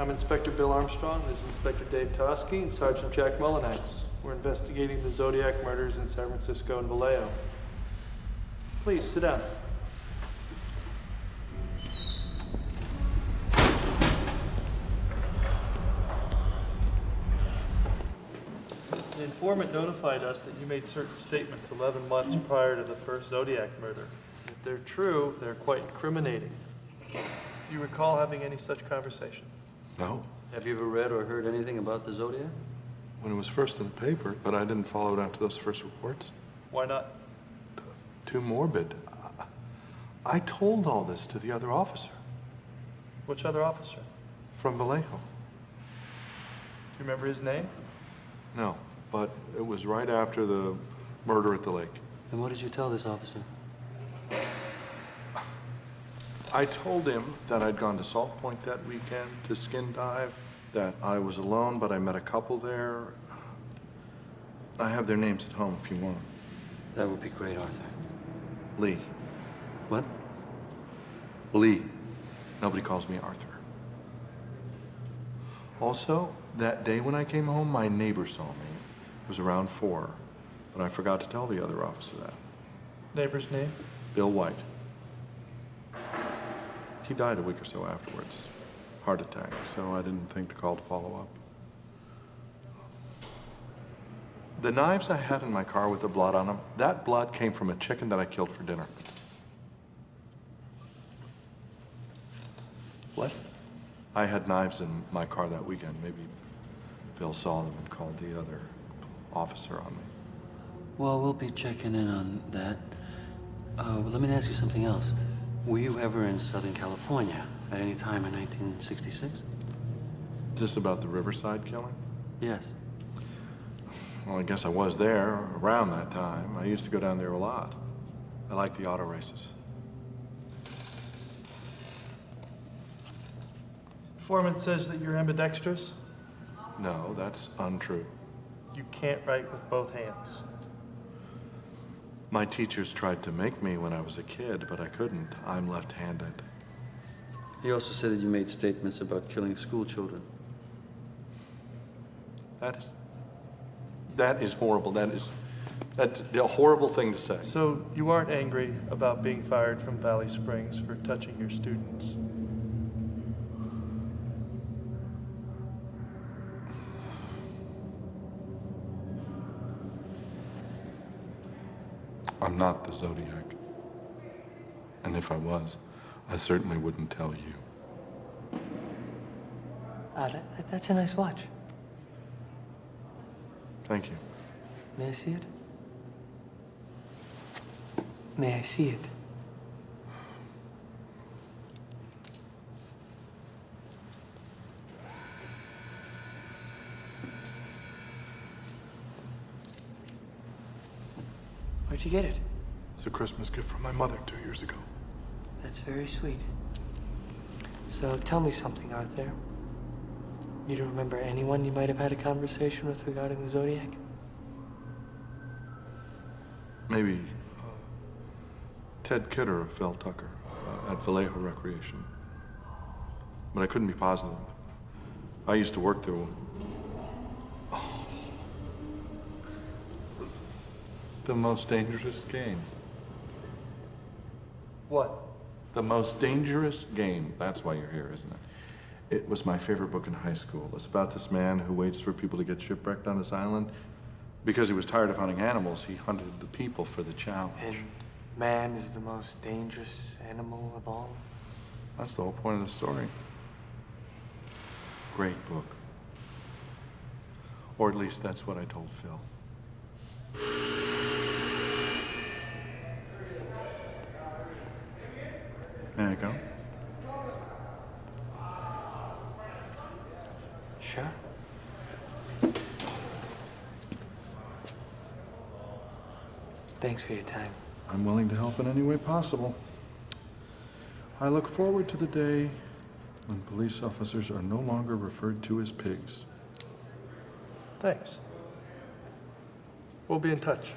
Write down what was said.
I'm Inspector Bill Armstrong. This is Inspector Dave Tosky and Sergeant Jack Mullinax. We're investigating the Zodiac murders in San Francisco and Vallejo. Please, sit down. The informant notified us that you made certain statements 11 months prior to the first Zodiac murder. If they're true, they're quite incriminating. Do you recall having any such conversation? No. Have you ever read or heard anything about the Zodiac? When it was first in the paper, but I didn't follow it after those first reports. Why not? Too morbid. I told all this to the other officer Which other officer? from Vallejo. Do you remember his name? No, but it was right after the murder at the lake. And what did you tell this officer? I told him that I'd gone to Salt Point that weekend to skin dive, that I was alone, but I met a couple there. I have their names at home if you want. That would be great, Arthur. Lee. What? Lee. Nobody calls me Arthur. Also, that day when I came home, my neighbor saw me. It was around 4, but I forgot to tell the other officer that. Neighbor's name? Bill White. He died a week or so afterwards. Heart attack, so I didn't think to call to follow up. The knives I had in my car with the blood on them, that blood came from a chicken that I killed for dinner. What? I had knives in my car that weekend. Maybe Bill saw them and called the other officer on me. Well, we'll be checking in on that. Let me ask you something else. Were you ever in Southern California at any time in 1966? Is this about the Riverside killing? Yes. Well, I guess I was there around that time. I used to go down there a lot. I like the auto races. Informant says that you're ambidextrous. No, that's untrue. You can't write with both hands. My teachers tried to make me when I was a kid, but I couldn't. I'm left-handed. He also said that you made statements about killing school children. That is horrible. That's a horrible thing to say. So you aren't angry about being fired from Valley Springs for touching your students? I'm not the Zodiac. And if I was, I certainly wouldn't tell you. That's a nice watch. Thank you. May I see it? May I see it? Where'd you get it? It's a Christmas gift from my mother 2 years ago. That's very sweet. So tell me something, Arthur. You don't remember anyone you might have had a conversation with regarding the Zodiac? Maybe Ted Kidder of Phil Tucker at Vallejo Recreation. But I couldn't be positive. I used to work there. Oh. The most dangerous game. What? The most dangerous game. That's why you're here, isn't it? It was my favorite book in high school. It's about this man who waits for people to get shipwrecked on this island. Because he was tired of hunting animals, he hunted the people for the challenge. And man is the most dangerous animal of all? That's the whole point of the story. Great book. Or at least that's what I told Phil. May I go? Sure. Thanks for your time. I'm willing to help in any way possible. I look forward to the day when police officers are no longer referred to as pigs. Thanks. We'll be in touch.